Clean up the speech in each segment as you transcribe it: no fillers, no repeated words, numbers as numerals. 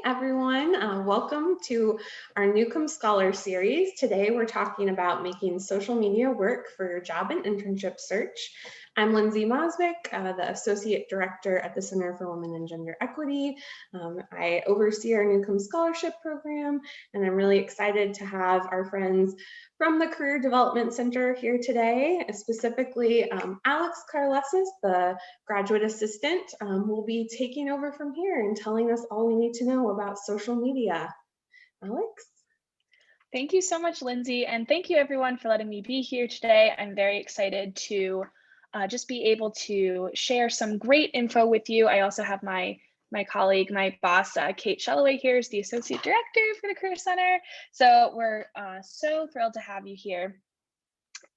Everyone. Welcome to our Newcombe Scholar Series. Today we're talking about making social media work for your job and internship search. I'm Lindsay Mosvick, the Associate Director at the Center for Women and Gender Equity. I oversee our Newcombe Scholarship Program, and I'm really excited to have our friends from the Career Development Center here today, specifically Alex Carlesis, the graduate assistant, will be taking over from here and telling us all we need to know about social media. Alex? Thank you so much, Lindsay, and thank you everyone for letting me be here today. I'm very excited to just be able to share some great info with you. I also have my colleague, my boss, Kate Shelloway here is the Associate Director for the Career Center. So we're so thrilled to have you here.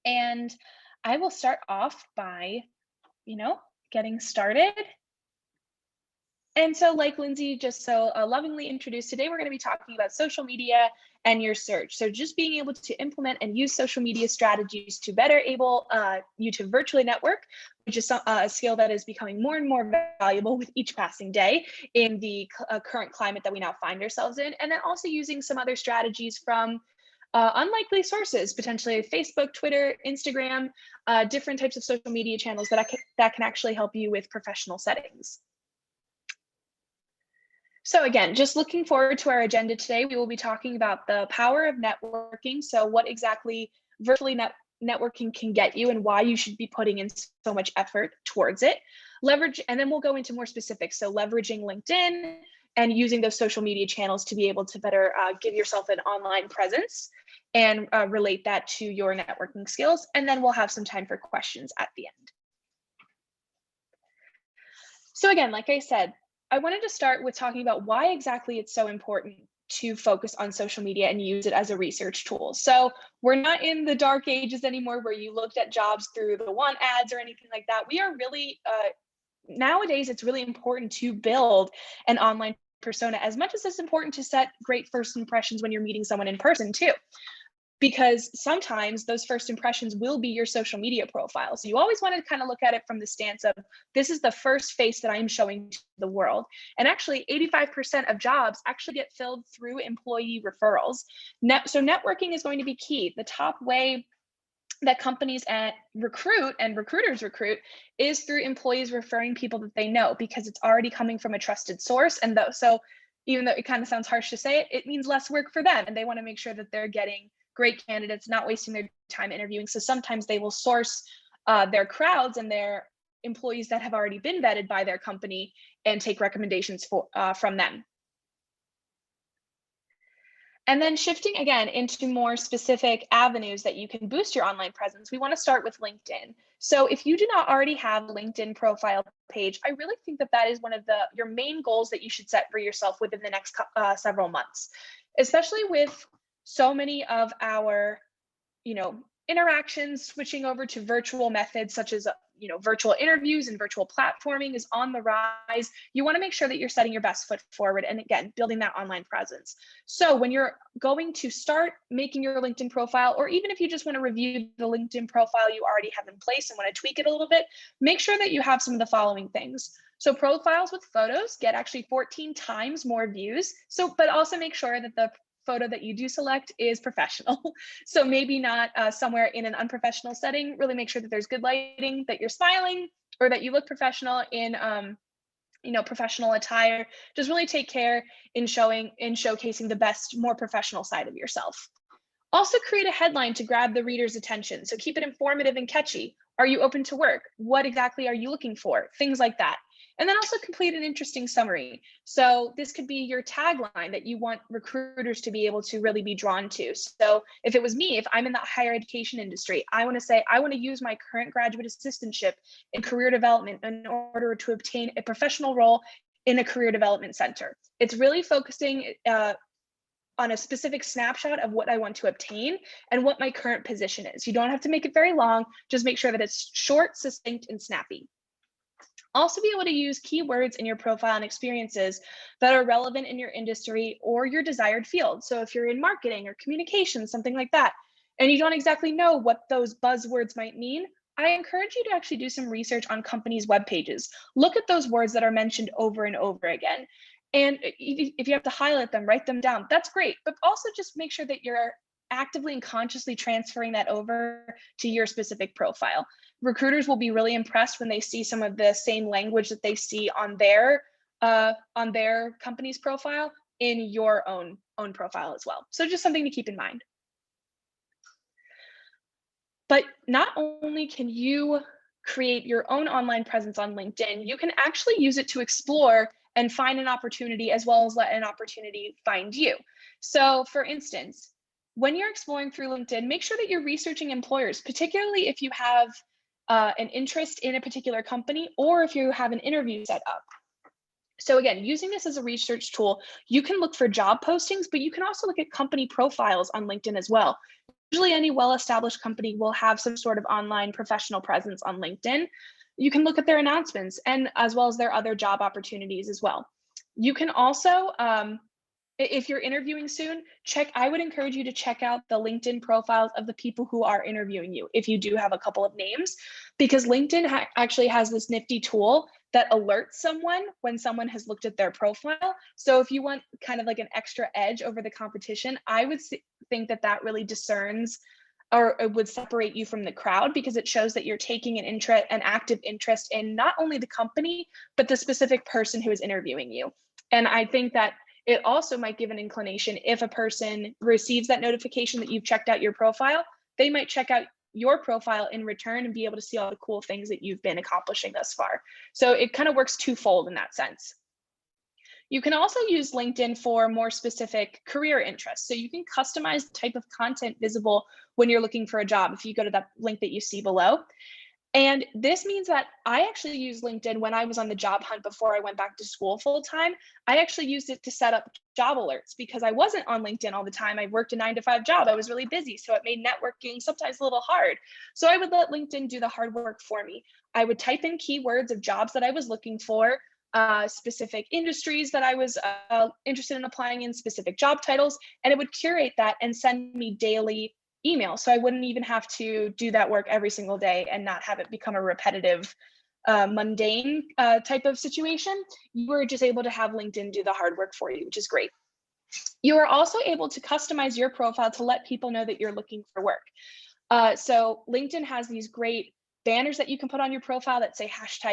And I will start off by, getting started. And so like Lindsay just so lovingly introduced, today we're going to be talking about social media and your search. So just being able to implement and use social media strategies to better able you to virtually network, which is a skill that is becoming more and more valuable with each passing day in the current climate that we now find ourselves in. And then also using some other strategies from unlikely sources, potentially Facebook, Twitter, Instagram, different types of social media channels that can actually help you with professional settings. So again, just looking forward to our agenda today, we will be talking about the power of networking. So what exactly virtually networking can get you and why you should be putting in so much effort towards it. And then we'll go into more specifics. So leveraging LinkedIn and using those social media channels to be able to better give yourself an online presence and relate that to your networking skills. And then we'll have some time for questions at the end. So again, like I said, I wanted to start with talking about why exactly it's so important to focus on social media and use it as a research tool. So we're not in the dark ages anymore where you looked at jobs through the want ads or anything like that. We are really, nowadays, it's really important to build an online persona as much as it's important to set great first impressions when you're meeting someone in person too. Because sometimes those first impressions will be your social media profile. So you always want to kind of look at it from the stance of, this is the first face that I'm showing to the world. And actually 85% of jobs actually get filled through employee referrals. So networking is going to be key. The top way that companies recruit and recruiters recruit is through employees referring people that they know, because it's already coming from a trusted source. And so even though it kind of sounds harsh to say it, it means less work for them. And they want to make sure that they're getting great candidates, not wasting their time interviewing. So sometimes they will source their crowds and their employees that have already been vetted by their company and take recommendations from them. And then shifting again into more specific avenues that you can boost your online presence, we want to start with LinkedIn. So if you do not already have a LinkedIn profile page, I really think that is one of your main goals that you should set for yourself within the next several months, especially with so many of our, interactions switching over to virtual methods such as, virtual interviews and virtual platforming is on the rise. You want to make sure that you're setting your best foot forward and again, building that online presence. So when you're going to start making your LinkedIn profile, or even if you just want to review the LinkedIn profile you already have in place and want to tweak it a little bit, make sure that you have some of the following things. So profiles with photos get actually 14 times more views. But also make sure that the photo that you do select is professional. So maybe not somewhere in an unprofessional setting. Really make sure that there's good lighting, that you're smiling, or that you look professional in professional attire. Just really take care in showcasing the best, more professional side of yourself. Also create a headline to grab the reader's attention. So keep it informative and catchy. Are you open to work? What exactly are you looking for? Things like that. And then also complete an interesting summary. So this could be your tagline that you want recruiters to be able to really be drawn to. So if it was me, if I'm in the higher education industry, I want to say, I want to use my current graduate assistantship in career development in order to obtain a professional role in a career development center. It's really focusing on a specific snapshot of what I want to obtain and what my current position is. You don't have to make it very long, just make sure that it's short, succinct, and snappy. Also be able to use keywords in your profile and experiences that are relevant in your industry or your desired field. So if you're in marketing or communications, something like that, and you don't exactly know what those buzzwords might mean, I encourage you to actually do some research on companies' web pages. Look at those words that are mentioned over and over again. And if you have to highlight them, write them down, that's great. But also just make sure that you're actively and consciously transferring that over to your specific profile. Recruiters will be really impressed when they see some of the same language that they see on their company's profile in your own profile as well. So just something to keep in mind. But not only can you create your own online presence on LinkedIn, you can actually use it to explore and find an opportunity, as well as let an opportunity find you. So for instance, when you're exploring through LinkedIn, make sure that you're researching employers, particularly if you have an interest in a particular company or if you have an interview set up. So again, using this as a research tool, you can look for job postings, but you can also look at company profiles on LinkedIn as well. Usually any well-established company will have some sort of online professional presence on LinkedIn. You can look at their announcements and as well as their other job opportunities as well. You can also, if you're interviewing soon, I would encourage you to check out the LinkedIn profiles of the people who are interviewing you, if you do have a couple of names, because LinkedIn actually has this nifty tool that alerts someone when someone has looked at their profile. So if you want kind of like an extra edge over the competition, I would think that that really discerns or it would separate you from the crowd, because it shows that you're taking an active interest in not only the company, but the specific person who is interviewing you. And I think that it also might give an inclination, if a person receives that notification that you've checked out your profile, they might check out your profile in return and be able to see all the cool things that you've been accomplishing thus far. So it kind of works twofold in that sense. You can also use LinkedIn for more specific career interests. So you can customize the type of content visible when you're looking for a job, if you go to that link that you see below. And this means that I actually used LinkedIn when I was on the job hunt before I went back to school full time. I actually used it to set up job alerts because I wasn't on LinkedIn all the time. I worked a 9-to-5 job. I was really busy. So it made networking sometimes a little hard. So I would let LinkedIn do the hard work for me. I would type in keywords of jobs that I was looking for, specific industries that I was interested in applying in, specific job titles, and it would curate that and send me daily email. So I wouldn't even have to do that work every single day and not have it become a repetitive, mundane type of situation. You were just able to have LinkedIn do the hard work for you, which is great. You are also able to customize your profile to let people know that you're looking for work. So LinkedIn has these great banners that you can put on your profile that say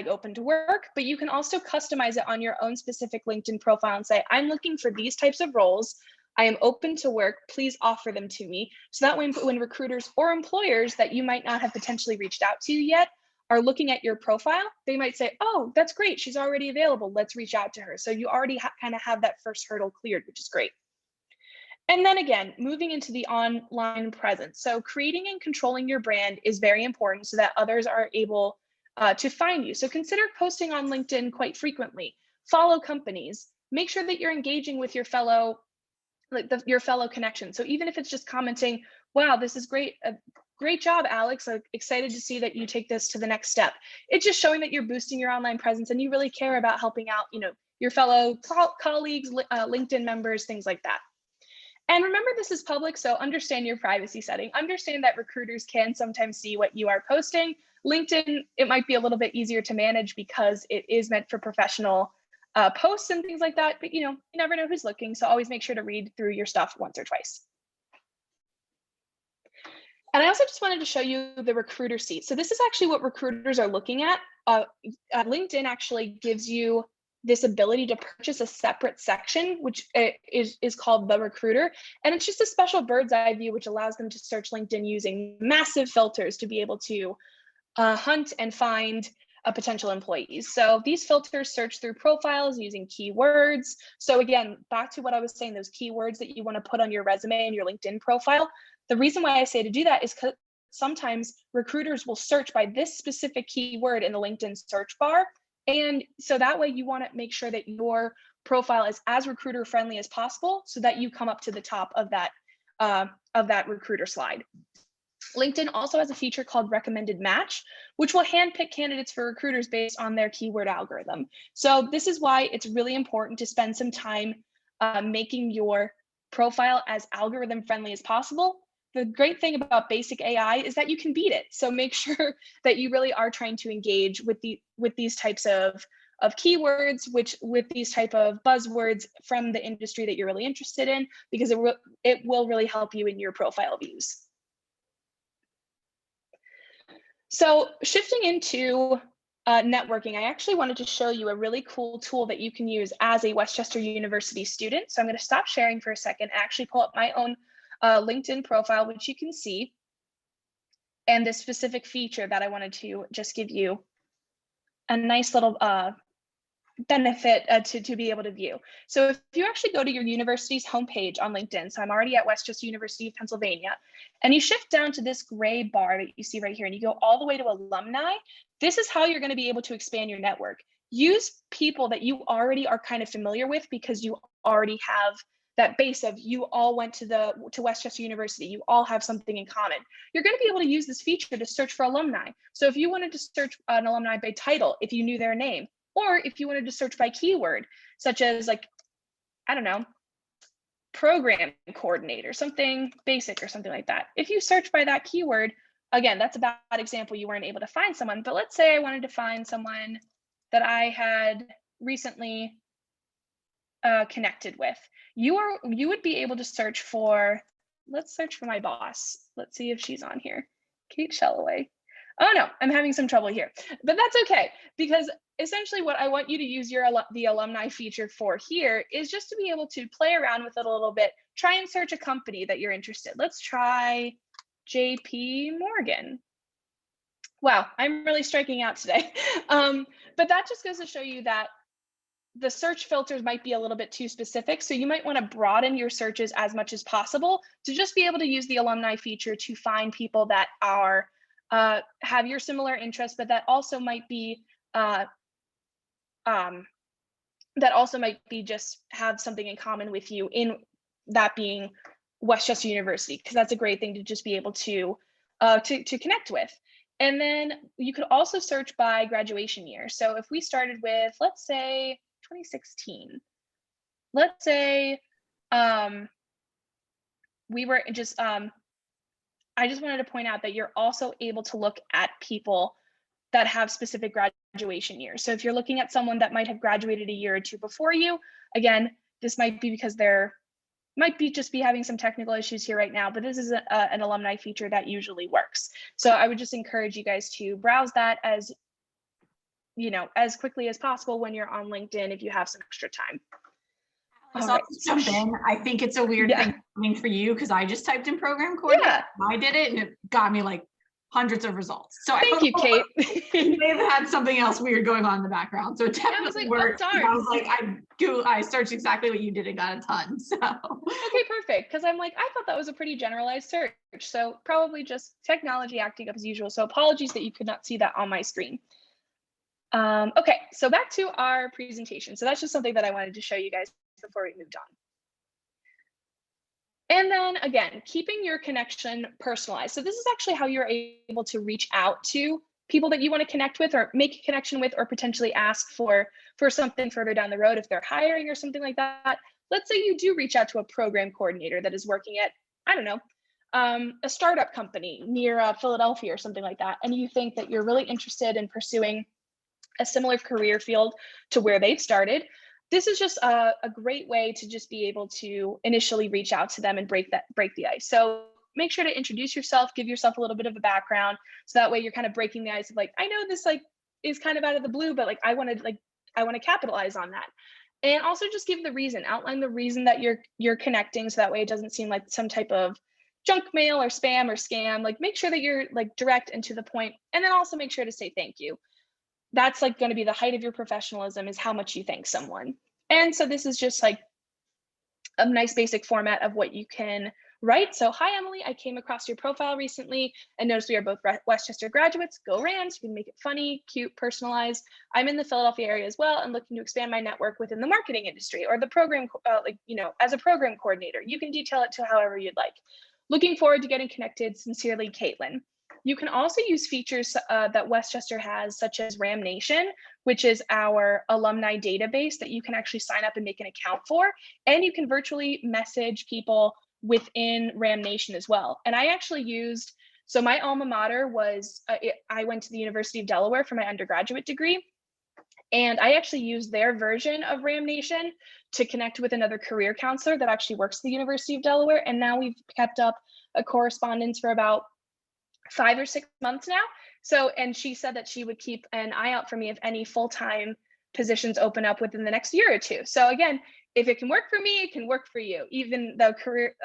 #open-to-work, but you can also customize it on your own specific LinkedIn profile and say, I'm looking for these types of roles. I am open to work, please offer them to me. So that when recruiters or employers that you might not have potentially reached out to yet are looking at your profile, they might say, oh, that's great, she's already available, let's reach out to her. So you already kind of have that first hurdle cleared, which is great. And then again, moving into the online presence. So creating and controlling your brand is very important so that others are able to find you. So consider posting on LinkedIn quite frequently. Follow companies. Make sure that you're engaging with your fellow connections. So even if it's just commenting, wow, this is great. Great job, Alex. I'm excited to see that you take this to the next step. It's just showing that you're boosting your online presence and you really care about helping out, your fellow colleagues, LinkedIn members, things like that. And remember, this is public, so understand your privacy setting. Understand that recruiters can sometimes see what you are posting. LinkedIn, it might be a little bit easier to manage because it is meant for professional posts and things like that, but you never know who's looking, so always make sure to read through your stuff once or twice. And I also just wanted to show you the recruiter seat. So this is actually what recruiters are looking at. LinkedIn actually gives you this ability to purchase a separate section, which is called the recruiter. And it's just a special bird's eye view, which allows them to search LinkedIn using massive filters to be able to hunt and find potential employees. So these filters search through profiles using keywords. So again, back to what I was saying, those keywords that you want to put on your resume and your LinkedIn profile. The reason why I say to do that is because sometimes recruiters will search by this specific keyword in the LinkedIn search bar. And so that way you want to make sure that your profile is as recruiter friendly as possible so that you come up to the top of that recruiter slide. LinkedIn also has a feature called Recommended Match, which will handpick candidates for recruiters based on their keyword algorithm. So this is why it's really important to spend some time making your profile as algorithm friendly as possible. The great thing about basic AI is that you can beat it. So make sure that you really are trying to engage with these types of of keywords, which with these type of buzzwords from the industry that you're really interested in, because it will really help you in your profile views. So shifting into networking, I actually wanted to show you a really cool tool that you can use as a Westchester University student. So I'm going to stop sharing for a second and actually pull up my own LinkedIn profile, which you can see, and this specific feature that I wanted to just give you a nice little benefit to be able to view. So if you actually go to your university's homepage on LinkedIn, so I'm already at Westchester University of Pennsylvania, and you shift down to this gray bar that you see right here, and you go all the way to alumni, this is how you're going to be able to expand your network. Use people that you already are kind of familiar with, because you already have that base of you all went to Westchester University, you all have something in common. You're going to be able to use this feature to search for alumni. So if you wanted to search an alumni by title, if you knew their name, or if you wanted to search by keyword, such as like, I don't know, program coordinator, something basic or something like that. If you search by that keyword, again, that's a bad example, you weren't able to find someone, but let's say I wanted to find someone that I had recently connected with. You would be able to search for, let's search for my boss. Let's see if she's on here. Kate Shellaway. Oh no, I'm having some trouble here, but that's okay, because essentially what I want you to use the alumni feature for here is just to be able to play around with it a little bit, try and search a company that you're interested. Let's try JP Morgan. Wow, I'm really striking out today. But that just goes to show you that the search filters might be a little bit too specific. So you might want to broaden your searches as much as possible to just be able to use the alumni feature to find people that are have your similar interests, but that also might be just have something in common with you, in that being Westchester University, because that's a great thing to just be able to connect with. And then you could also search by graduation year. So if we started with, let's say 2016, let's say we were just I just wanted to point out that you're also able to look at people that have specific graduation years. So if you're looking at someone that might have graduated a year or two before you, again, this might be because they're might be just be having some technical issues here right now, but this is an alumni feature that usually works. So I would just encourage you guys to browse that as quickly as possible when you're on LinkedIn if you have some extra time. So I'll just jump in. I think it's a weird thing coming for you, because I just typed in program coordinator. Yeah. I did it and it got me like hundreds of results. So thank you, Kate. You may have had something else weird going on in the background. So it definitely worked. I was like, I searched exactly what you did and got a ton. So okay, perfect. Because I'm like, I thought that was a pretty generalized search. So probably just technology acting up as usual. So apologies that you could not see that on my screen. Okay, so back to our presentation. So that's just something that I wanted to show you guys before we moved on. And then again, keeping your connection personalized. So this is actually how you're able to reach out to people that you want to connect with or make a connection with, or potentially ask for something further down the road if they're hiring or something like that. Let's say you do reach out to a program coordinator that is working at, I don't know, a startup company near Philadelphia or something like that, and you think that you're really interested in pursuing a similar career field to where they've started. This is just a great way to just be able to initially reach out to them and break the ice. So make sure to introduce yourself, give yourself a little bit of a background, so that way you're kind of breaking the ice of like, I know this like is kind of out of the blue, but like I want to capitalize on that. And also just give the reason, outline the reason that you're connecting, so that way it doesn't seem like some type of junk mail or spam or scam. Like make sure that you're like direct and to the point, and then also make sure to say thank you. That's like going to be the height of your professionalism, is how much you thank someone. And so this is just like a nice basic format of what you can write. So, hi, Emily, I came across your profile recently and noticed we are both Westchester graduates. Go Rams. You can make it funny, cute, personalized. I'm in the Philadelphia area as well and looking to expand my network within the marketing industry or the program, as a program coordinator. You can detail it to however you'd like. Looking forward to getting connected. Sincerely, Caitlin. You can also use features that Westchester has, such as Ram Nation, which is our alumni database that you can actually sign up and make an account for. And you can virtually message people within Ram Nation as well. And I actually used, so my alma mater was, I went to the University of Delaware for my undergraduate degree. And I actually used their version of Ram Nation to connect with another career counselor that actually works at the University of Delaware. And now we've kept up a correspondence for about 5 or 6 months now. So, and she said that she would keep an eye out for me if any full-time positions open up within the next year or two. So again, if it can work for me, it can work for you. Even though career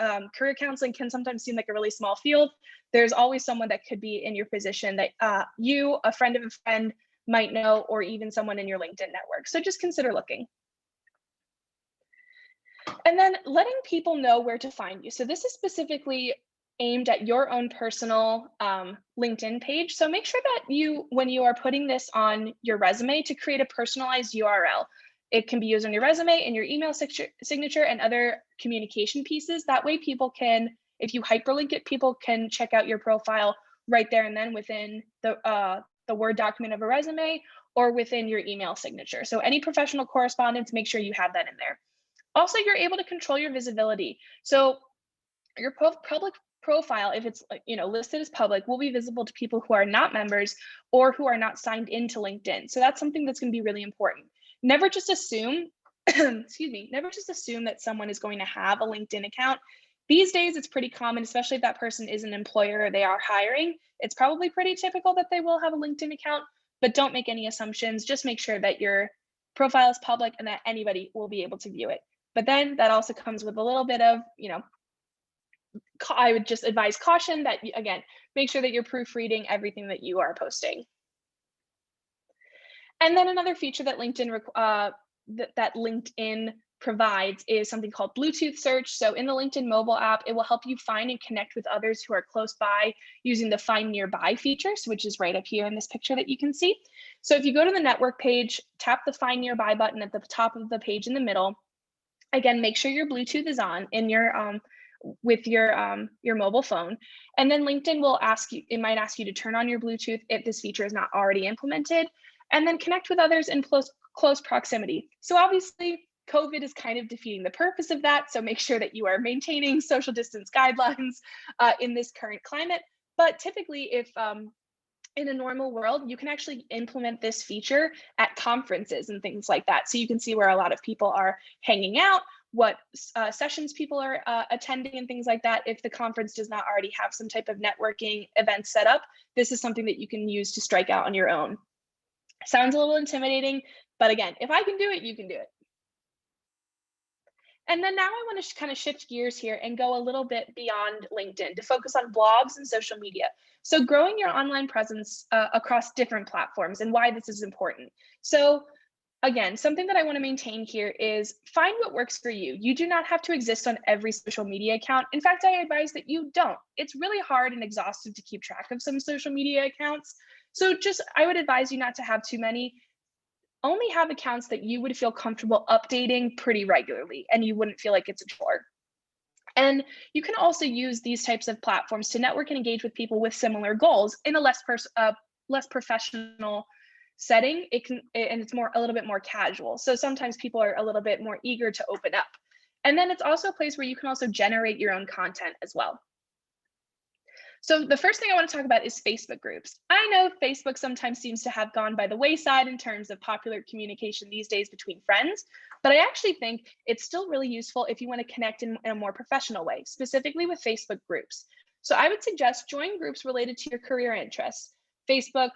counseling can sometimes seem like a really small field, there's always someone that could be in your position that you, a friend of a friend, might know, or even someone in your LinkedIn network. So just consider looking. And then letting people know where to find you. So this is specifically aimed at your own personal LinkedIn page. So make sure that you, when you are putting this on your resume, to create a personalized URL. It can be used on your resume and your email signature and other communication pieces. That way people can, if you hyperlink it, people can check out your profile right there and then within the Word document of a resume or within your email signature. So any professional correspondence, make sure you have that in there. Also, you're able to control your visibility. So your public profile, if it's listed as public, will be visible to people who are not members or who are not signed into LinkedIn. So that's something that's going to be really important. Never just assume, never just assume that someone is going to have a LinkedIn account. These days, it's pretty common, especially if that person is an employer or they are hiring. It's probably pretty typical that they will have a LinkedIn account, but don't make any assumptions. Just make sure that your profile is public and that anybody will be able to view it. But then that also comes with a little bit of, I would just advise caution that, again, make sure that you're proofreading everything that you are posting. And then another feature that LinkedIn provides is something called Bluetooth search. So in the LinkedIn mobile app, it will help you find and connect with others who are close by using the Find Nearby features, which is right up here in this picture that you can see. So if you go to the network page, tap the Find Nearby button at the top of the page in the middle. Again, make sure your Bluetooth is on in your with your mobile phone, and then LinkedIn will ask you. It might ask you to turn on your Bluetooth if this feature is not already implemented, and then connect with others in close proximity. So obviously, COVID is kind of defeating the purpose of that. So make sure that you are maintaining social distance guidelines in this current climate. But typically, if in a normal world, you can actually implement this feature at conferences and things like that. So you can see where a lot of people are hanging out, what sessions people are attending and things like that. If the conference does not already have some type of networking event set up, this is something that you can use to strike out on your own. Sounds a little intimidating, but again, if I can do it, you can do it. And then now I want to kind of shift gears here and go a little bit beyond LinkedIn to focus on blogs and social media. So growing your online presence across different platforms and why this is important. So again, something that I want to maintain here is find what works for you. You do not have to exist on every social media account. In fact, I advise that you don't. It's really hard and exhaustive to keep track of some social media accounts. So I would advise you not to have too many. Only have accounts that you would feel comfortable updating pretty regularly and you wouldn't feel like it's a chore. And you can also use these types of platforms to network and engage with people with similar goals in a less professional setting. And it's a little bit more casual. So sometimes people are a little bit more eager to open up. And then it's also a place where you can also generate your own content as well. So the first thing I want to talk about is Facebook groups. I know Facebook sometimes seems to have gone by the wayside in terms of popular communication these days between friends, but I actually think it's still really useful if you want to connect in a more professional way, specifically with Facebook groups. So I would suggest join groups related to your career interests. Facebook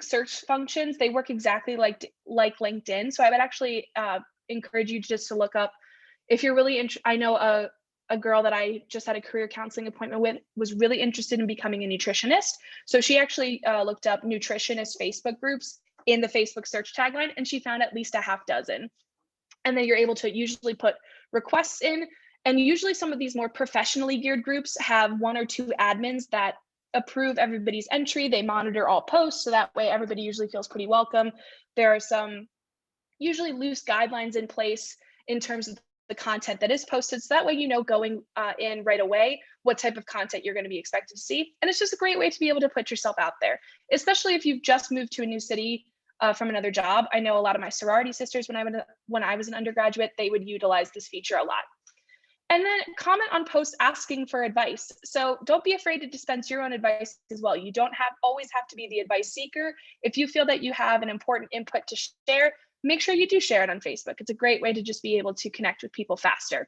search functions, they work exactly like LinkedIn. So I would actually encourage you just to look up, if you're really interested. I know a girl that I just had a career counseling appointment with was really interested in becoming a nutritionist. So she actually looked up nutritionist Facebook groups in the Facebook search tagline, and she found at least a half dozen. And then you're able to usually put requests in. And usually some of these more professionally geared groups have 1 or 2 admins that approve everybody's entry. They monitor all posts. So that way everybody usually feels pretty welcome. There are some usually loose guidelines in place in terms of the content that is posted. So that way, going in right away, what type of content you're going to be expected to see. And it's just a great way to be able to put yourself out there, especially if you've just moved to a new city from another job. I know a lot of my sorority sisters, when I was an undergraduate, they would utilize this feature a lot. And then comment on posts asking for advice. So don't be afraid to dispense your own advice as well. You don't always have to be the advice seeker. If you feel that you have an important input to share, make sure you do share it on Facebook. It's a great way to just be able to connect with people faster.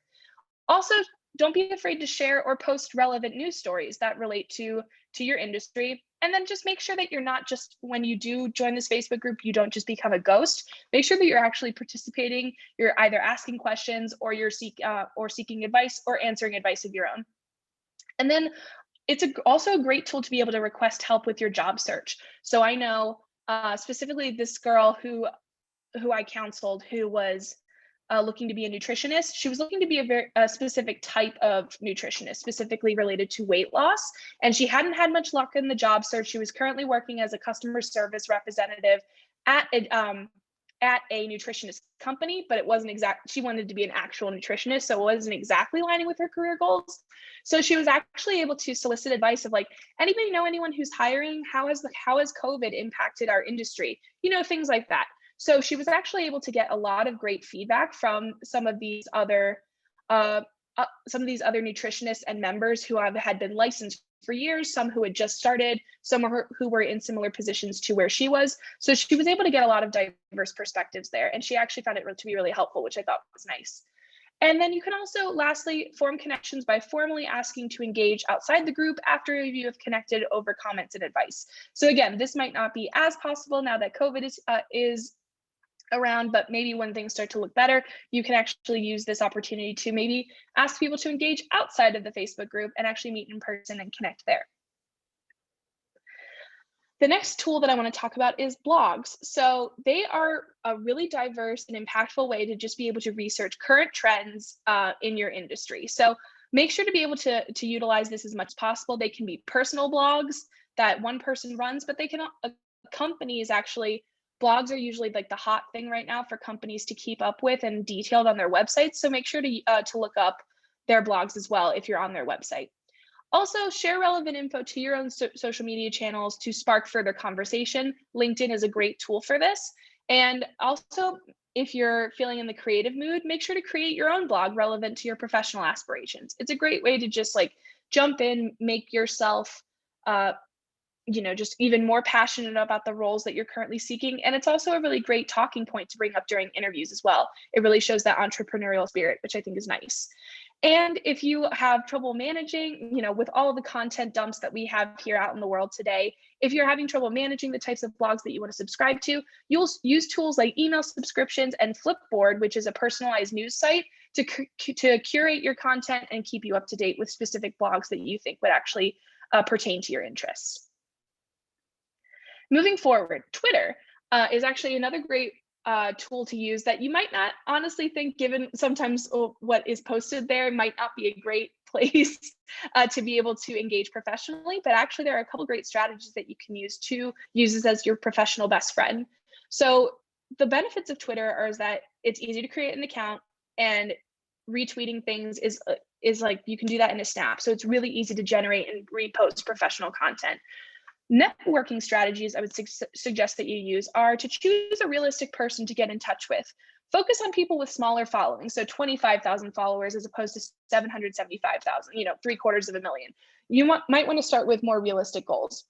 Also, don't be afraid to share or post relevant news stories that relate to your industry. And then just make sure that you're not just, when you do join this Facebook group, you don't just become a ghost. Make sure that you're actually participating. You're either asking questions or you're seeking advice or answering advice of your own. And then it's also a great tool to be able to request help with your job search. So I know specifically this girl who I counseled, who was looking to be a nutritionist. She was looking to be a very specific type of nutritionist, specifically related to weight loss. And she hadn't had much luck in the job search. She was currently working as a customer service representative at a nutritionist company, but it wasn't she wanted to be an actual nutritionist, so it wasn't exactly lining with her career goals. So she was actually able to solicit advice of like, anybody know anyone who's hiring? How has COVID impacted our industry? Things like that. So she was actually able to get a lot of great feedback from some of these other nutritionists and members who had been licensed for years, some who had just started, some who were in similar positions to where she was. So she was able to get a lot of diverse perspectives there, and she actually found it to be really helpful, which I thought was nice. And then you can also, lastly, form connections by formally asking to engage outside the group after you have connected over comments and advice. So again, this might not be as possible now that COVID is around, but maybe when things start to look better, you can actually use this opportunity to maybe ask people to engage outside of the Facebook group and actually meet in person and connect there. The next tool that I want to talk about is blogs. So they are a really diverse and impactful way to just be able to research current trends in your industry. So make sure to be able to utilize this as much as possible. They can be personal blogs that one person runs, but they can companies actually. Blogs are usually like the hot thing right now for companies to keep up with and detailed on their websites. So make sure to look up their blogs as well if you're on their website. Also, share relevant info to your own social media channels to spark further conversation. LinkedIn is a great tool for this. And also, if you're feeling in the creative mood, make sure to create your own blog relevant to your professional aspirations. It's a great way to just like jump in, make yourself just even more passionate about the roles that you're currently seeking. And it's also a really great talking point to bring up during interviews as well. It really shows that entrepreneurial spirit, which I think is nice. And if you have trouble managing, with all of the content dumps that we have here out in the world today, if you're having trouble managing the types of blogs that you want to subscribe to, you'll use tools like email subscriptions and Flipboard, which is a personalized news site to curate your content and keep you up to date with specific blogs that you think would actually pertain to your interests. Moving forward, Twitter is actually another great tool to use that you might not honestly think, given sometimes what is posted there might not be a great place to be able to engage professionally, but actually there are a couple great strategies that you can use to use this as your professional best friend. So the benefits of Twitter is that it's easy to create an account, and retweeting things is like you can do that in a snap. So it's really easy to generate and repost professional content. Networking strategies I would suggest that you use are to choose a realistic person to get in touch with. Focus on people with smaller followings, so 25,000 followers as opposed to 775,000, 750,000. You might want to start with more realistic goals.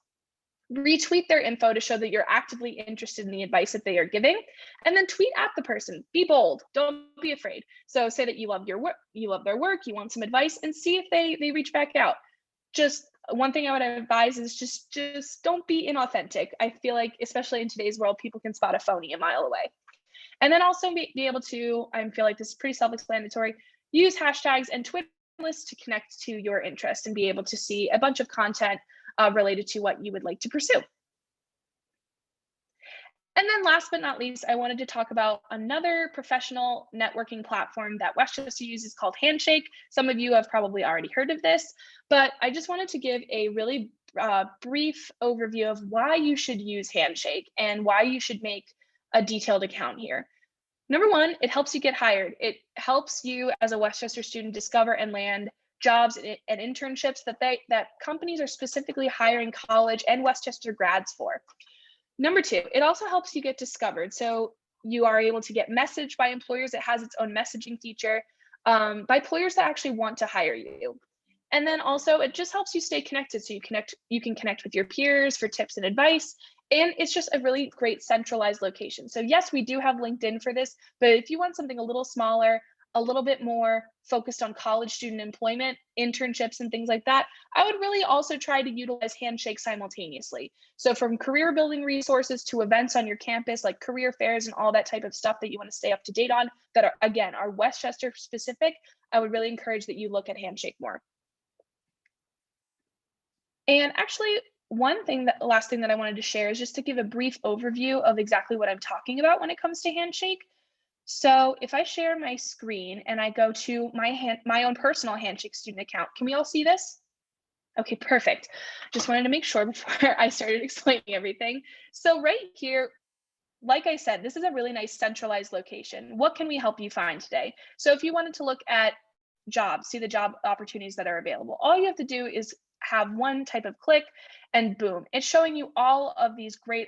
Retweet their info to show that you're actively interested in the advice that they are giving, and then tweet at the person. Be bold, don't be afraid. So say that you love their work, you want some advice, and see if they reach back out. Just one thing I would advise is just don't be inauthentic. I feel like, especially in today's world, people can spot a phony a mile away. And then also be able to, I feel like this is pretty self-explanatory, use hashtags and Twitter lists to connect to your interest and be able to see a bunch of content related to what you would like to pursue. And then last but not least, I wanted to talk about another professional networking platform that Westchester uses called Handshake. Some of you have probably already heard of this, but I just wanted to give a really brief overview of why you should use Handshake and why you should make a detailed account here. Number one, it helps you get hired. It helps you as a Westchester student discover and land jobs and internships that companies are specifically hiring college and Westchester grads for. Number two, it also helps you get discovered. So you are able to get messaged by employers. It has its own messaging feature. by employers that actually want to hire you. And then also it just helps you stay connected. So you can connect with your peers for tips and advice. And it's just a really great centralized location. So yes, we do have LinkedIn for this, but if you want something a little smaller, a little bit more focused on college student employment, internships, and things like that, I would really also try to utilize Handshake simultaneously. So from career building resources to events on your campus, like career fairs and all that type of stuff that you want to stay up to date on that are, again, are Westchester specific, I would really encourage that you look at Handshake more. And actually, last thing that I wanted to share is just to give a brief overview of exactly what I'm talking about when it comes to Handshake. So if I share my screen and I go to my own personal Handshake student account, can we all see this? Okay, perfect. Just wanted to make sure before I started explaining everything. So right here, like I said, this is a really nice centralized location. What can we help you find today? So if you wanted to look at jobs, see the job opportunities that are available, all you have to do is have one type of click and boom, it's showing you all of these great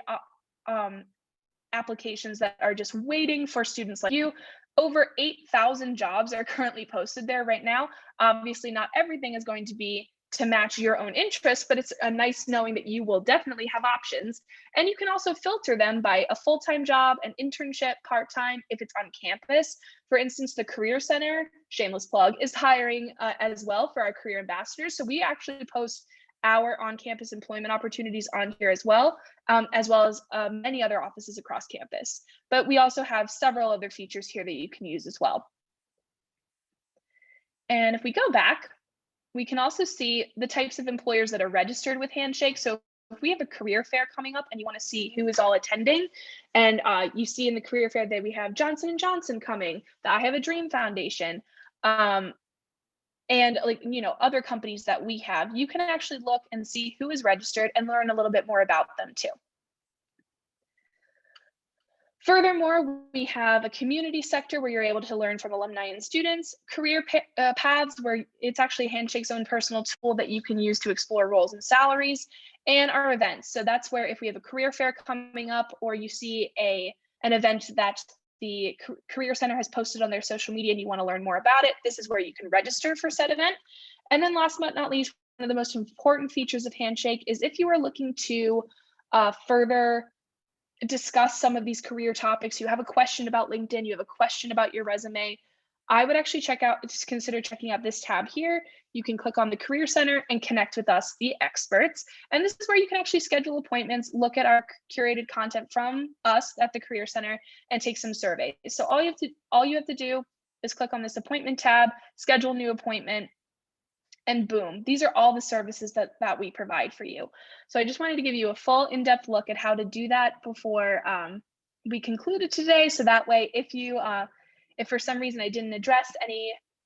applications that are just waiting for students like you. Over 8,000 jobs are currently posted there right now. Obviously, not everything is going to be to match your own interests, but it's a nice knowing that you will definitely have options. And you can also filter them by a full-time job, an internship, part-time, if it's on campus. For instance, the Career Center, shameless plug, is hiring as well for our career ambassadors. So we actually post our on-campus employment opportunities on here as well as many other offices across campus. But we also have several other features here that you can use as well. And if we go back, we can also see the types of employers that are registered with Handshake. So if we have a career fair coming up and you want to see who is all attending, and you see in the career fair that we have Johnson & Johnson coming, the I Have a Dream Foundation, and other companies that we have, you can actually look and see who is registered and learn a little bit more about them too. Furthermore, we have a community sector where you're able to learn from alumni and students, career paths where it's actually Handshake's own personal tool that you can use to explore roles and salaries, and our events. So that's where if we have a career fair coming up or you see an event that the Career Center has posted on their social media and you want to learn more about it, this is where you can register for said event. And then last but not least, one of the most important features of Handshake is if you are looking to further discuss some of these career topics, you have a question about LinkedIn, you have a question about your resume, I would actually consider checking out this tab here. You can click on the Career Center and connect with us, the experts. And this is where you can actually schedule appointments, look at our curated content from us at the Career Center, and take some surveys. So all you have to do is click on this appointment tab, schedule new appointment, and boom, these are all the services that we provide for you. So I just wanted to give you a full in-depth look at how to do that before we concluded today. So that way, if for some reason I didn't address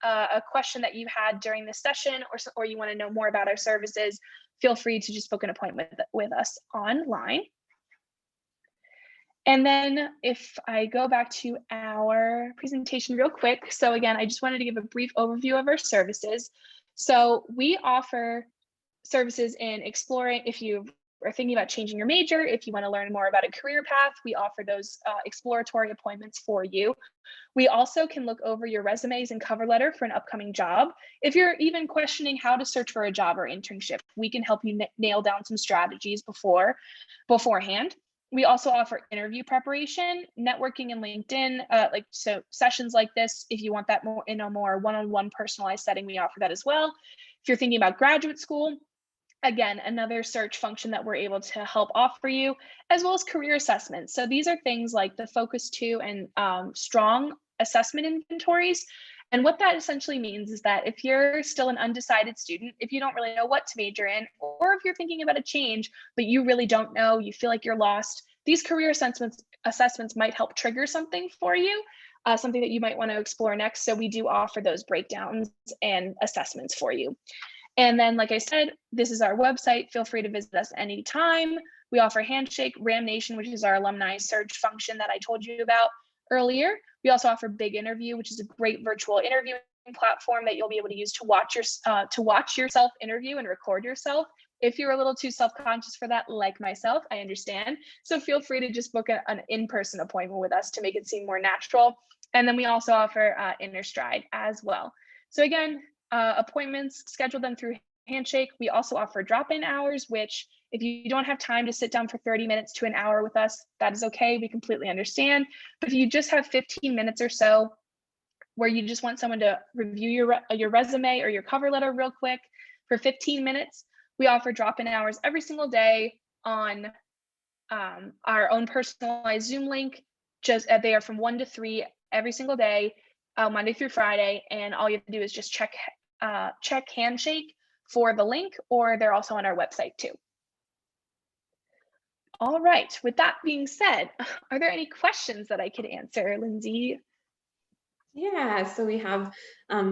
a question that you had during this session, or you want to know more about our services, feel free to just book an appointment with us online. And then if I go back to our presentation real quick. So again, I just wanted to give a brief overview of our services. So we offer services in exploring, if you are thinking about changing your major, if you want to learn more about a career path, we offer those exploratory appointments for you. We also can look over your resumes and cover letter for an upcoming job. If you're even questioning how to search for a job or internship, we can help you nail down some strategies beforehand. We also offer interview preparation, networking, and LinkedIn. So sessions like this, if you want that more in a more one-on-one personalized setting, we offer that as well. If you're thinking about graduate school, again, another search function that we're able to help offer you, as well as career assessments. So these are things like the Focus 2 and strong assessment inventories. And what that essentially means is that if you're still an undecided student, if you don't really know what to major in, or if you're thinking about a change, but you really don't know, you feel like you're lost, these career assessments might help trigger something for you, something that you might want to explore next. So we do offer those breakdowns and assessments for you. And then, like I said, this is our website. Feel free to visit us anytime. We offer Handshake, Ram Nation, which is our alumni search function that I told you about earlier. We also offer Big Interview, which is a great virtual interviewing platform that you'll be able to use to watch yourself interview and record yourself. If you're a little too self-conscious for that, like myself, I understand. So feel free to just book an in-person appointment with us to make it seem more natural. And then we also offer Inner Stride as well. So again, appointments, schedule them through Handshake. We also offer drop-in hours, which if you don't have time to sit down for 30 minutes to an hour with us, that is okay. We completely understand. But if you just have 15 minutes or so where you just want someone to review your resume or your cover letter real quick for 15 minutes, we offer drop-in hours every single day on our own personalized Zoom link. Just they are from 1 to 3 every single day, Monday through Friday, and all you have to do is just check Handshake for the link, or they're also on our website too. All right, with that being said, are there any questions that I could answer, Lindsay? Yeah, so we have a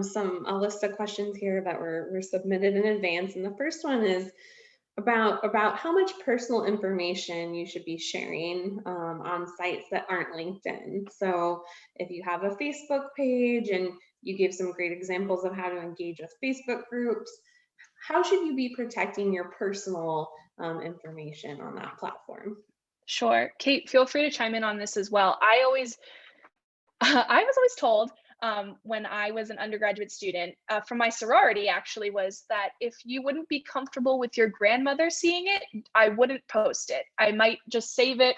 list of questions here that were submitted in advance, and the first one is about how much personal information you should be sharing on sites that aren't LinkedIn. So if you have a Facebook page, and you gave some great examples of how to engage with Facebook groups, how should you be protecting your personal information on that platform? Sure. Kate, feel free to chime in on this as well. I was always told when I was an undergraduate student from my sorority actually, was that if you wouldn't be comfortable with your grandmother seeing it, I wouldn't post it. I might just save it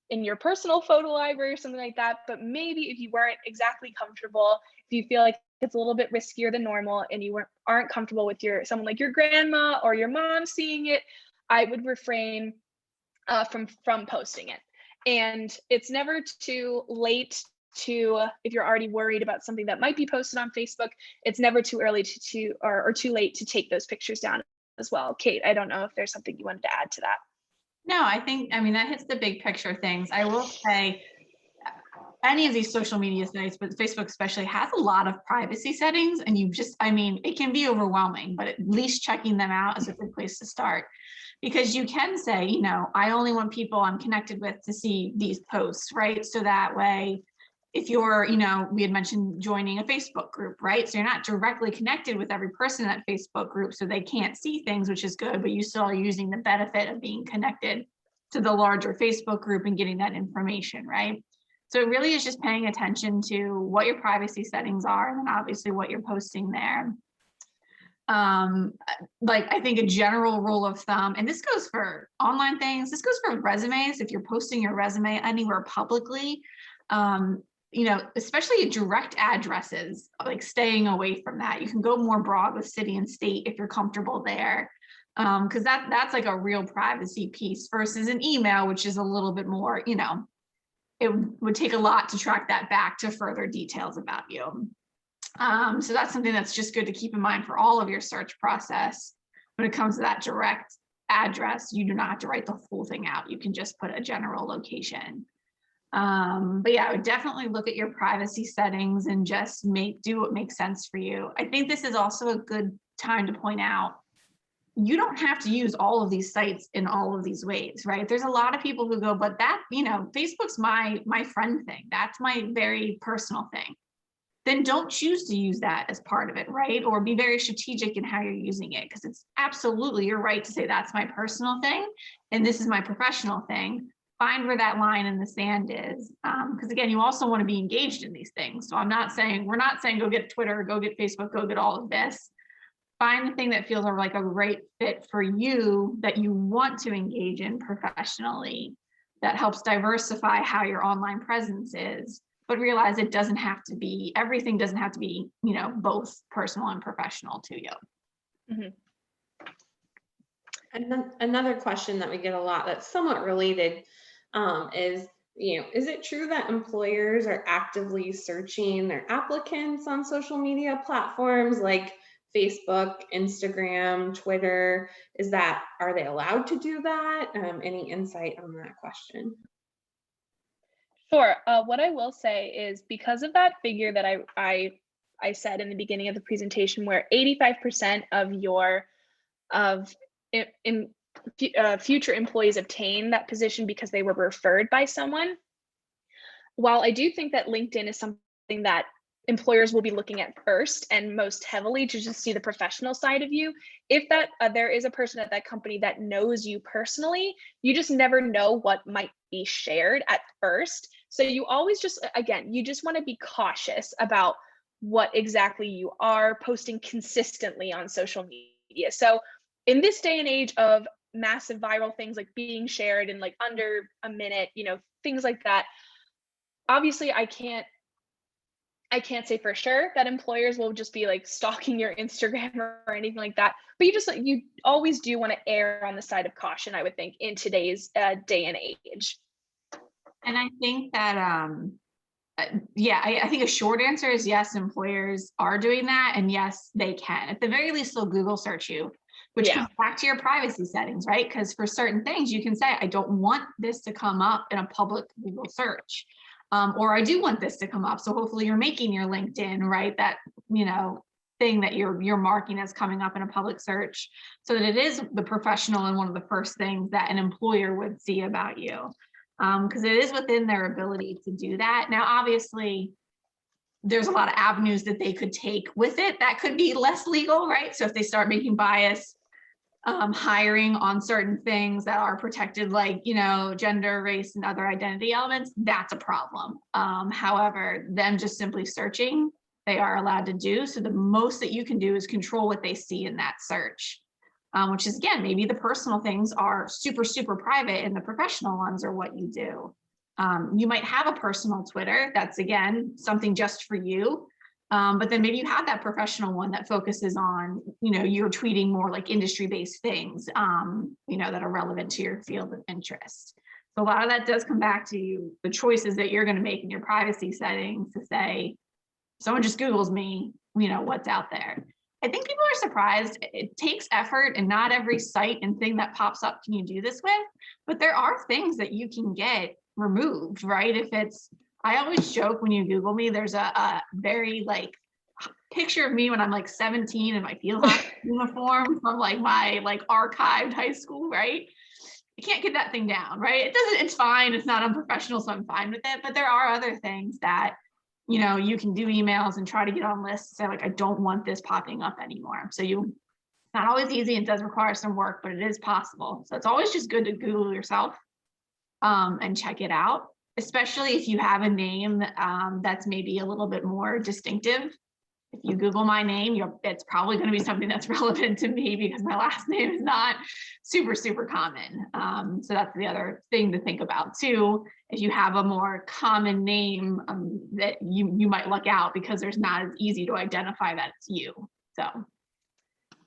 in your personal photo library or something like that. But maybe if you weren't exactly comfortable, if you feel like it's a little bit riskier than normal and you aren't comfortable with someone like your grandma or your mom seeing it, I would refrain from posting it. And it's never too late if you're already worried about something that might be posted on Facebook, it's never too early or too late to take those pictures down as well. Kate, I don't know if there's something you wanted to add to that. No, I mean, that hits the big picture things. I will say any of these social media sites, but Facebook especially, has a lot of privacy settings, and it can be overwhelming, but at least checking them out is a good place to start. Because you can say, I only want people I'm connected with to see these posts, right? So that way, if you're, we had mentioned joining a Facebook group, right? So you're not directly connected with every person in that Facebook group, so they can't see things, which is good, but you still are using the benefit of being connected to the larger Facebook group and getting that information, right? So it really is just paying attention to what your privacy settings are, and then obviously what you're posting there. I think a general rule of thumb, and this goes for online things, this goes for resumes. If you're posting your resume anywhere publicly, especially direct addresses, like staying away from that. You can go more broad with city and state if you're comfortable there. Because that's like a real privacy piece versus an email, which is a little bit more, it would take a lot to track that back to further details about you. So that's something that's just good to keep in mind for all of your search process. When it comes to that direct address, you do not have to write the full thing out. You can just put a general location. But yeah, I would definitely look at your privacy settings and just do what makes sense for you. I think this is also a good time to point out, you don't have to use all of these sites in all of these ways, right? There's a lot of people who go, but that, Facebook's my friend thing. That's my very personal thing. Then don't choose to use that as part of it, right? Or be very strategic in how you're using it, because it's absolutely your right to say that's my personal thing and this is my professional thing. Find where that line in the sand is. Because again, you also want to be engaged in these things. So we're not saying go get Twitter, go get Facebook, go get all of this. Find the thing that feels like a great fit for you, that you want to engage in professionally, that helps diversify how your online presence is, but realize everything doesn't have to be, both personal and professional to you. Mm-hmm. And then another question that we get a lot that's somewhat related is it true that employers are actively searching their applicants on social media platforms like Facebook, Instagram, Twitter? Are they allowed to do that? Any insight on that question? Sure. What I will say is, because of that figure that I said in the beginning of the presentation, where 85% of future employees obtain that position because they were referred by someone. While I do think that LinkedIn is something that employers will be looking at first and most heavily to just see the professional side of you, if that there is a person at that company that knows you personally, you just never know what might be shared at first. So you always just, again, you just want to be cautious about what exactly you are posting consistently on social media. So in this day and age of massive viral things like being shared in like under a minute, things like that, obviously I can't say for sure that employers will just be like stalking your Instagram or anything like that, but you always do want to err on the side of caution, I would think, in today's day and age. And I think that, I think a short answer is yes, employers are doing that. And yes, they can. At the very least, they'll Google search you, which Yeah. comes back to your privacy settings, right? Because for certain things, you can say, I don't want this to come up in a public Google search. Or I do want this to come up. So hopefully you're making your LinkedIn, right? That, thing that you're marking as coming up in a public search, so that it is the professional and one of the first things that an employer would see about you. Because it is within their ability to do that. Now, obviously, there's a lot of avenues that they could take with it that could be less legal, right? So if they start making bias hiring on certain things that are protected, like, gender, race, and other identity elements, that's a problem. However, them just simply searching, they are allowed to do. So the most that you can do is control what they see in that search. Which is, again, maybe the personal things are super, super private and the professional ones are what you do. You might have a personal Twitter that's, again, something just for you. But then maybe you have that professional one that focuses on, you're tweeting more like industry-based things, that are relevant to your field of interest. So a lot of that does come back to the choices that you're going to make in your privacy settings to say, someone just Googles me, what's out there. I think people are surprised. It takes effort, and not every site and thing that pops up can you do this with, but there are things that you can get removed, right? I always joke when you Google me, there's a very like picture of me when I'm like 17 in my field hockey uniform from like my like archived high school, right? You can't get that thing down, right? It's fine. It's not unprofessional, so I'm fine with it. But there are other things that, you can do emails and try to get on lists, say like, I don't want this popping up anymore. So not always easy. It does require some work, but it is possible. So it's always just good to Google yourself and check it out, especially if you have a name that's maybe a little bit more distinctive. If you Google my name, it's probably going to be something that's relevant to me because my last name is not super, super common. So that's the other thing to think about too. If you have a more common name that you might luck out because there's not as easy to identify that it's you. So.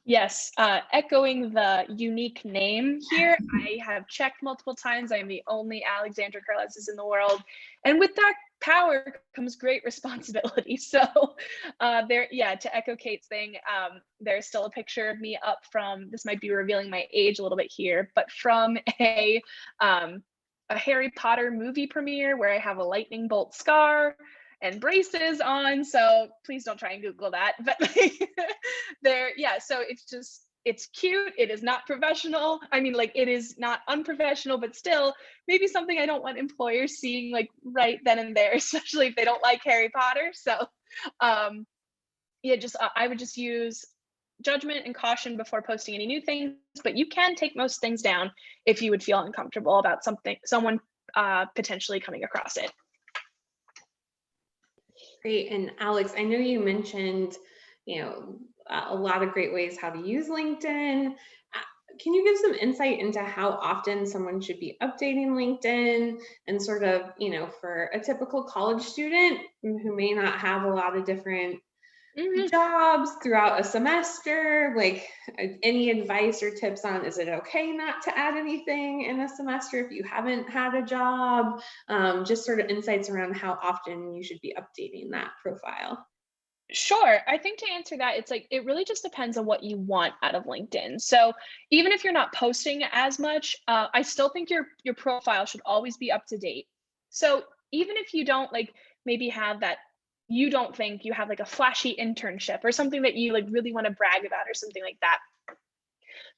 Yes, echoing the unique name here, I have checked multiple times. I am the only Alexandra Carles's in the world. And with that power comes great responsibility. So to echo Kate's thing, there's still a picture of me up from, this might be revealing my age a little bit here, but from a Harry Potter movie premiere where I have a lightning bolt scar and braces on, so please don't try and Google that. But so it's cute. It is not professional. I mean, like, it is not unprofessional, but still maybe something I don't want employers seeing like right then and there, especially if they don't like Harry Potter. So I would just use judgment and caution before posting any new things, but you can take most things down if you would feel uncomfortable about someone potentially coming across it. Great. And Alex, I know you mentioned, a lot of great ways how to use LinkedIn. Can you give some insight into how often someone should be updating LinkedIn and sort of, for a typical college student who may not have a lot of different jobs throughout a semester, like any advice or tips on, is it okay not to add anything in a semester if you haven't had a job? Just sort of insights around how often you should be updating that profile. Sure. I think to answer that, it's like, it really just depends on what you want out of LinkedIn. So even if you're not posting as much, I still think your profile should always be up to date. So even if you don't maybe have that, you don't think you have like a flashy internship or something that you really want to brag about or something like that.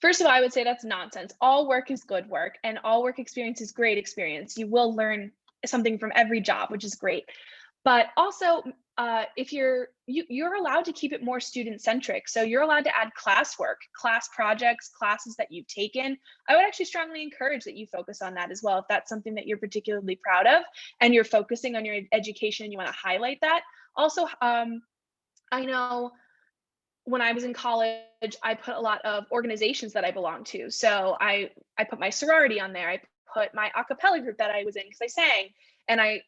First of all, I would say that's nonsense. All work is good work and all work experience is great experience. You will learn something from every job, which is great. But also, if you're allowed to keep it more student centric. So you're allowed to add classwork, class projects, classes that you've taken. I would actually strongly encourage that you focus on that as well. If that's something that you're particularly proud of and you're focusing on your education and you want to highlight that. Also, I know when I was in college, I put a lot of organizations that I belonged to. So I put my sorority on there. I put my a cappella group that I was in because I sang, and I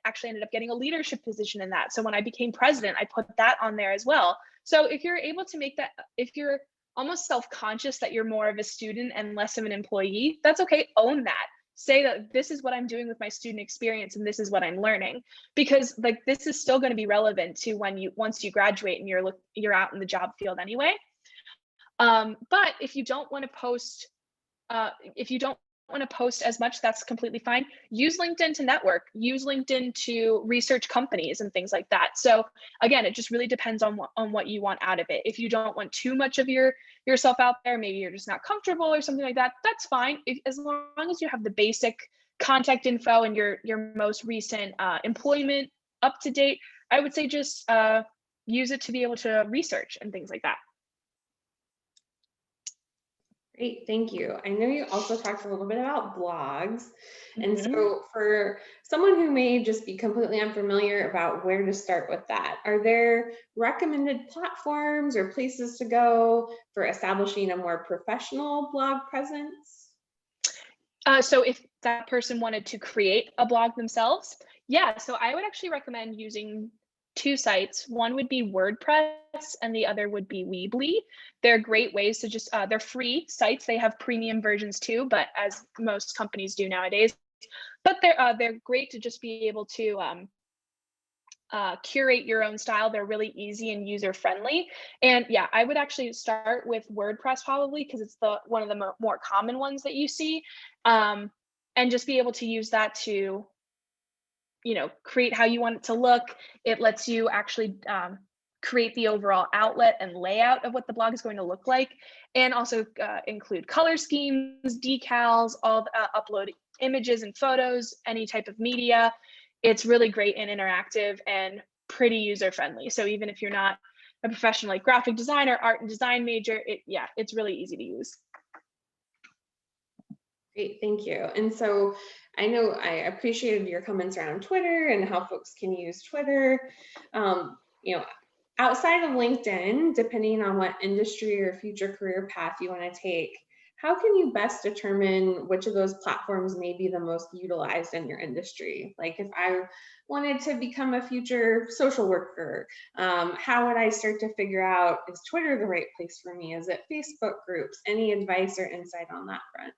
actually ended up getting a leadership position in that. So when I became president, I put that on there as well. So if you're able to make that, if you're almost self-conscious that you're more of a student and less of an employee, that's okay. Own that. Say that this is what I'm doing with my student experience and this is what I'm learning, because like this is still going to be relevant to once you graduate and you're out in the job field anyway. But if you don't want to post, as much, that's completely fine. Use LinkedIn to network, use LinkedIn to research companies and things like that. So again, it just really depends on what you want out of it. If you don't want too much of yourself out there, maybe you're just not comfortable or something like that, that's fine. As long as you have the basic contact info and your most recent employment up to date, I would say just use it to be able to research and things like that. Great, thank you. I know you also talked a little bit about blogs. And so for someone who may just be completely unfamiliar about where to start with that, are there recommended platforms or places to go for establishing a more professional blog presence? So if that person wanted to create a blog themselves, yeah, so I would actually recommend using two sites. One would be WordPress and the other would be Weebly. They're great ways to just, they're free sites. They have premium versions too, but as most companies do nowadays, but they're great to just be able to curate your own style. They're really easy and user friendly. And yeah, I would actually start with WordPress probably because it's one of the more common ones that you see, and just be able to use that to create how you want it to look. It lets you actually create the overall outlet and layout of what the blog is going to look like, and also include color schemes, decals, all upload images and photos, any type of media. It's really great and interactive and pretty user friendly. So even if you're not a professional like graphic designer, art and design major, it's really easy to use. Great, thank you. And so I know I appreciated your comments around Twitter and how folks can use Twitter. Outside of LinkedIn, depending on what industry or future career path you want to take, how can you best determine which of those platforms may be the most utilized in your industry? Like if I wanted to become a future social worker, how would I start to figure out, is Twitter the right place for me? Is it Facebook groups? Any advice or insight on that front?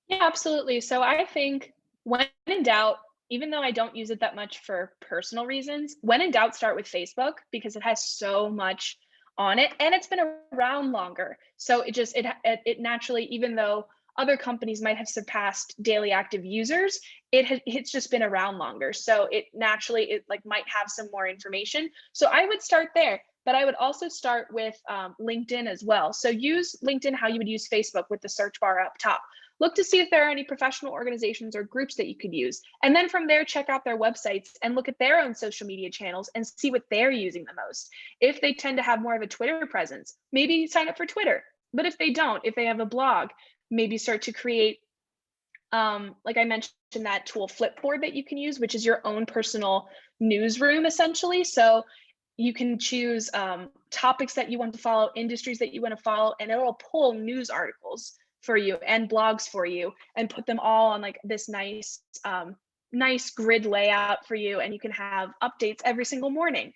Yeah, absolutely. So I think when in doubt, even though I don't use it that much for personal reasons, when in doubt, start with Facebook because it has so much on it and it's been around longer. So it naturally, even though other companies might have surpassed daily active users, it's just been around longer. So it naturally might have some more information. So I would start there. But I would also start with LinkedIn as well. So use LinkedIn how you would use Facebook with the search bar up top. Look to see if there are any professional organizations or groups that you could use. And then from there, check out their websites and look at their own social media channels and see what they're using the most. If they tend to have more of a Twitter presence, maybe sign up for Twitter. But if they don't, if they have a blog, maybe start to create, like I mentioned, that tool Flipboard that you can use, which is your own personal newsroom essentially. So you can choose topics that you want to follow, industries that you want to follow, and it'll pull news articles for you and blogs for you and put them all on this nice grid layout for you, and you can have updates every single morning.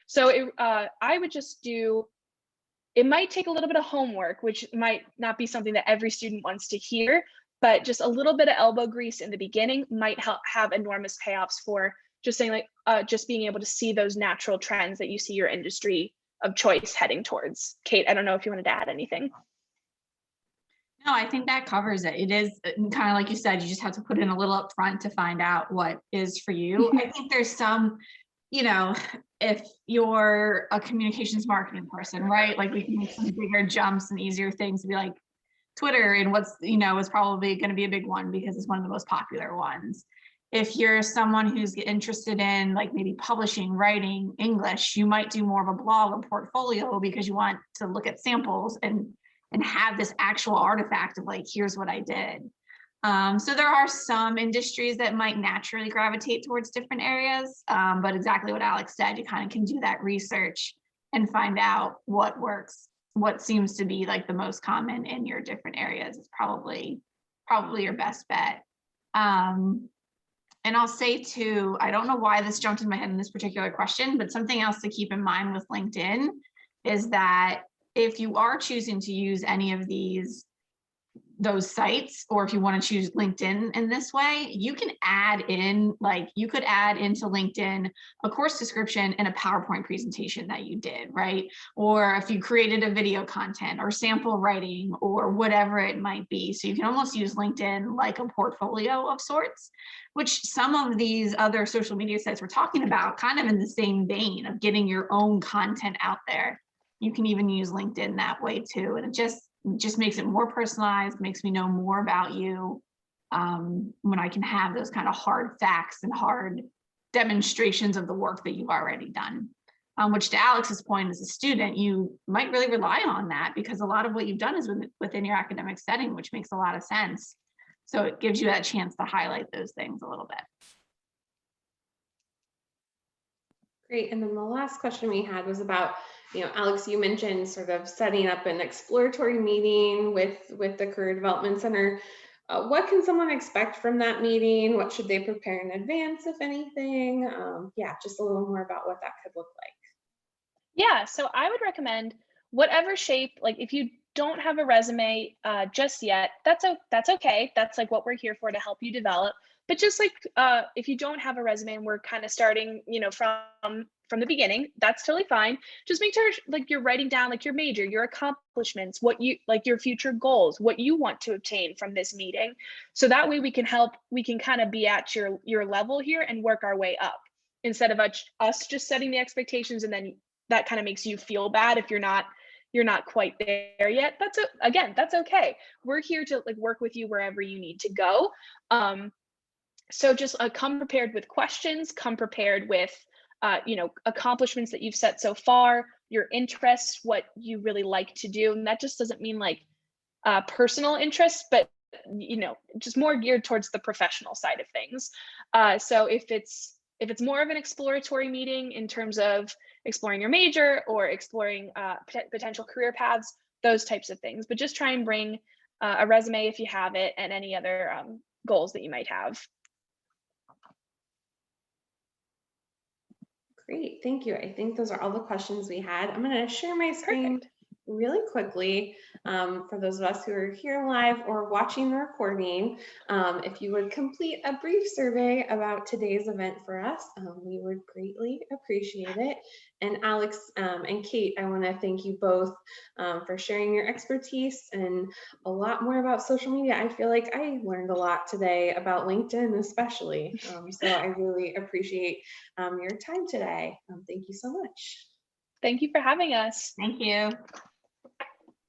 So I would just it might take a little bit of homework, which might not be something that every student wants to hear, but just a little bit of elbow grease in the beginning might have enormous payoffs for just saying just being able to see those natural trends that you see your industry of choice heading towards. Kate, I don't know if you wanted to add anything. No, I think that covers it. It is kind of like you said, you just have to put in a little upfront to find out what is for you. I think there's some, if you're a communications marketing person, right? Like we can make some bigger jumps and easier things to be like Twitter and what's, is probably going to be a big one because it's one of the most popular ones. If you're someone who's interested in like maybe publishing, writing, English, you might do more of a blog or portfolio because you want to look at samples and have this actual artifact of like, here's what I did. So there are some industries that might naturally gravitate towards different areas, but exactly what Alex said, you kind of can do that research and find out what works, what seems to be like the most common in your different areas is probably your best bet. And I'll say too, I don't know why this jumped in my head in this particular question, but something else to keep in mind with LinkedIn is that if you are choosing to use any of those sites, or if you want to choose LinkedIn in this way, you can add in, like you could add into LinkedIn a course description and a PowerPoint presentation that you did, right? Or if you created a video content or sample writing or whatever it might be. So you can almost use LinkedIn like a portfolio of sorts, which some of these other social media sites we're talking about kind of in the same vein of getting your own content out there. You can even use LinkedIn that way too. And it just makes it more personalized, makes me know more about you when I can have those kind of hard facts and hard demonstrations of the work that you've already done. Which to Alex's point, as a student, you might really rely on that because a lot of what you've done is within your academic setting, which makes a lot of sense. So it gives you that chance to highlight those things a little bit. Great. And then the last question we had was about, Alex, you mentioned sort of setting up an exploratory meeting with the Career Development Center. What can someone expect from that meeting? What should they prepare in advance, if anything? Yeah, just a little more about what that could look like. Yeah, so I would recommend whatever shape, like if you don't have a resume just yet, that's okay. That's like what we're here for, to help you develop. But just like if you don't have a resume and we're kind of starting, from the beginning, that's totally fine. Just make sure like you're writing down like your major, your accomplishments, what you like, your future goals, what you want to obtain from this meeting. So that way we can kind of be at your level here and work our way up, instead of us just setting the expectations, and then that kind of makes you feel bad if you're not quite there yet. That's okay. We're here to like work with you wherever you need to go. So just come prepared with questions, come prepared with accomplishments that you've set so far, your interests, what you really like to do. And that just doesn't mean like personal interests, but just more geared towards the professional side of things. So if it's more of an exploratory meeting in terms of exploring your major or exploring potential career paths, those types of things, but just try and bring a resume if you have it, and any other goals that you might have. Great, thank you. I think those are all the questions we had. I'm going to share my screen really quickly for those of us who are here live or watching the recording. If you would complete a brief survey about today's event for us, we would greatly appreciate it. And Alex and Kate, I want to thank you both for sharing your expertise and a lot more about social media. I feel like I learned a lot today about LinkedIn especially. So I really appreciate your time today. Thank you so much. Thank you for having us. Thank you.